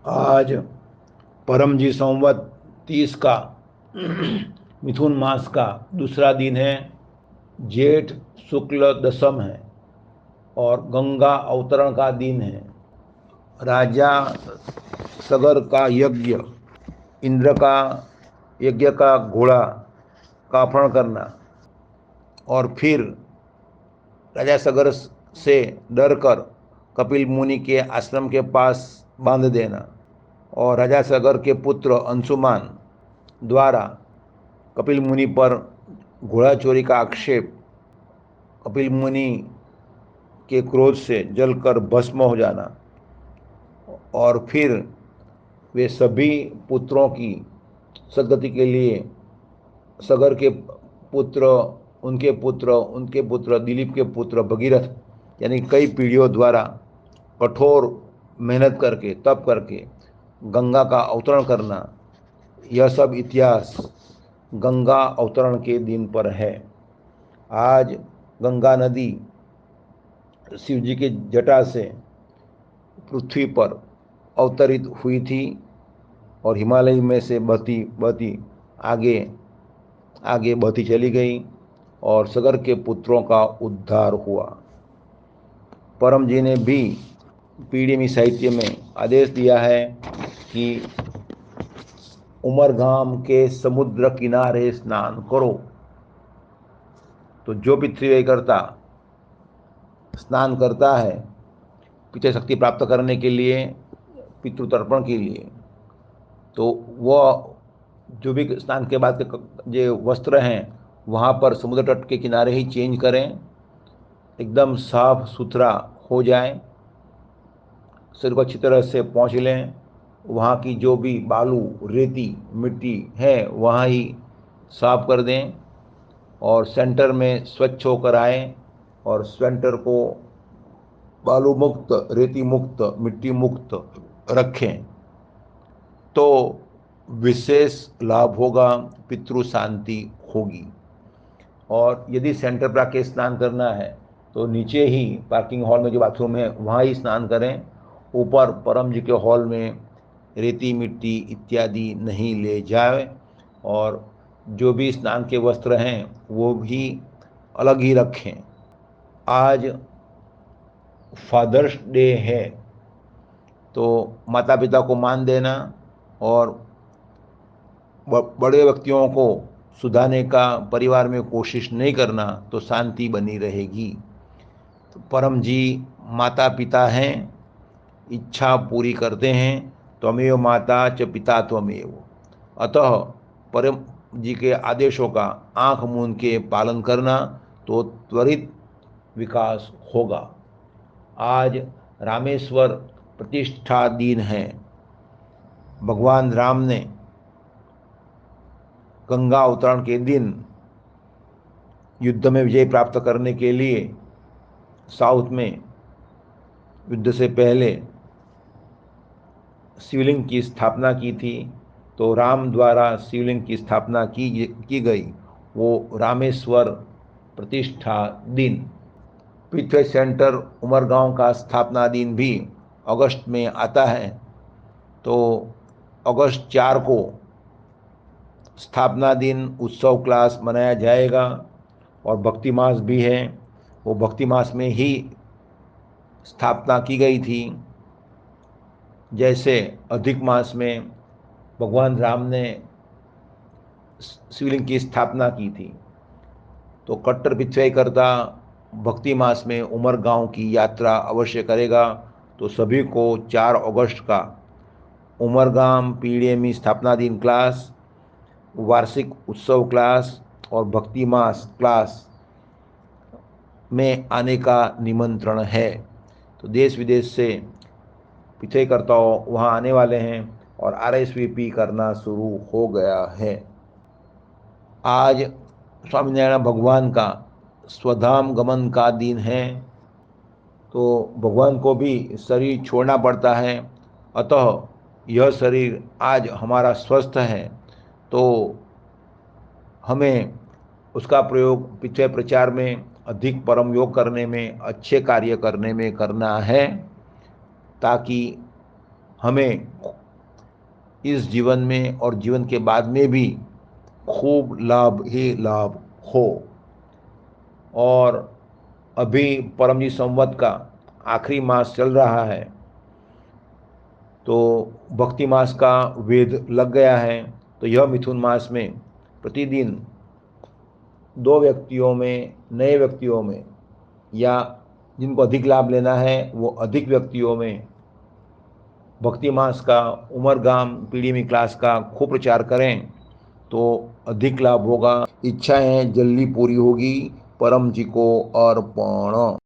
आज परमजी संवत 30 का मिथुन मास का दूसरा दिन है। जेठ शुक्ल दशम है और गंगा अवतरण का दिन है। राजा सगर का यज्ञ, इंद्र का यज्ञ का घोड़ा का अपहरण करना और फिर राजा सगर से डरकर कपिल मुनि के आश्रम के पास बांध देना और राजा सगर के पुत्र अंशुमान द्वारा कपिल मुनि पर घोड़ा चोरी का आक्षेप कपिल मुनि के क्रोध से जलकर भस्म हो जाना और फिर वे सभी पुत्रों की सदगति के लिए सगर के पुत्र, उनके पुत्र दिलीप के पुत्र भगीरथ यानी कई पीढ़ियों द्वारा कठोर मेहनत करके तप करके गंगा का अवतरण करना, यह सब इतिहास गंगा अवतरण के दिन पर है। आज गंगा नदी शिव जी की जटा से पृथ्वी पर अवतरित हुई थी और हिमालय में से बहती बहती आगे आगे बहती चली गई और सगर के पुत्रों का उद्धार हुआ। परम जी ने भी पीड़िमी साहित्य में आदेश दिया है कि उमरगाम के समुद्र किनारे स्नान करो। तो जो पृथ्वी करता स्नान करता है पितृ शक्ति प्राप्त करने के लिए, पितृतर्पण के लिए, तो वह जो भी स्नान के बाद के जो वस्त्र हैं वहाँ पर समुद्र तट के किनारे ही चेंज करें, एकदम साफ सुथरा हो जाए, शरीर को अच्छी तरह से पोंछ लें, वहाँ की जो भी बालू रेती मिट्टी है वहाँ ही साफ कर दें और सेंटर में स्वच्छ होकर आए और सेंटर को बालू मुक्त, रेती मुक्त, मिट्टी मुक्त रखें तो विशेष लाभ होगा, पितृ शांति होगी। और यदि सेंटर पर आके स्नान करना है तो नीचे ही पार्किंग हॉल में जो बाथरूम है वहाँ ही स्नान करें, ऊपर परम जी के हॉल में रेती मिट्टी इत्यादि नहीं ले जाए और जो भी स्नान के वस्त्र हैं वो भी अलग ही रखें। आज फादर्स डे है तो माता पिता को मान देना और बड़े व्यक्तियों को सुधारने का परिवार में कोशिश नहीं करना तो शांति बनी रहेगी। तो परम जी माता पिता हैं, इच्छा पूरी करते हैं, त्वमेव माता च पिता त्वमेव। अतः परम जी के आदेशों का आँख मूंद के पालन करना तो त्वरित विकास होगा। आज रामेश्वर प्रतिष्ठा दिन है। भगवान राम ने गंगा अवतरण के दिन युद्ध में विजय प्राप्त करने के लिए साउथ में युद्ध से पहले शिवलिंग की स्थापना की थी। तो राम द्वारा शिवलिंग की स्थापना की गई, वो रामेश्वर प्रतिष्ठा दिन। पृथ्वी सेंटर उमरगांव का स्थापना दिन भी अगस्त में आता है। तो अगस्त 4 को स्थापना दिन उत्सव क्लास मनाया जाएगा और भक्ति मास भी है। वो भक्ति मास में ही स्थापना की गई थी। जैसे अधिक मास में भगवान राम ने शिवलिंग की स्थापना की थी, तो कट्टर पिछवाई करता भक्ति मास में उमरगांव की यात्रा अवश्य करेगा। तो सभी को 4 अगस्त का उमरगाम पीडीएमई स्थापना दिन क्लास, वार्षिक उत्सव क्लास और भक्ति मास क्लास में आने का निमंत्रण है। तो देश विदेश से पिछेकर्ताओं वहाँ आने वाले हैं और RSVP करना शुरू हो गया है। आज स्वामीनारायण भगवान का स्वधाम गमन का दिन है। तो भगवान को भी शरीर छोड़ना पड़ता है, अतः यह शरीर आज हमारा स्वस्थ है तो हमें उसका प्रयोग पिछले प्रचार में, अधिक परम योग करने में, अच्छे कार्य करने में करना है, ताकि हमें इस जीवन में और जीवन के बाद में भी खूब लाभ ही लाभ हो। और अभी परमजी संवत का आखिरी मास चल रहा है, तो भक्ति मास का वेद लग गया है। तो यह मिथुन मास में प्रतिदिन 2 व्यक्तियों में, नए व्यक्तियों में, या जिनको अधिक लाभ लेना है वो अधिक व्यक्तियों में भक्ति मास का उमरगाम पीढ़ी में क्लास का खूब प्रचार करें तो अधिक लाभ होगा। इच्छाएं जल्दी पूरी होगी। परम जी को अर्पण।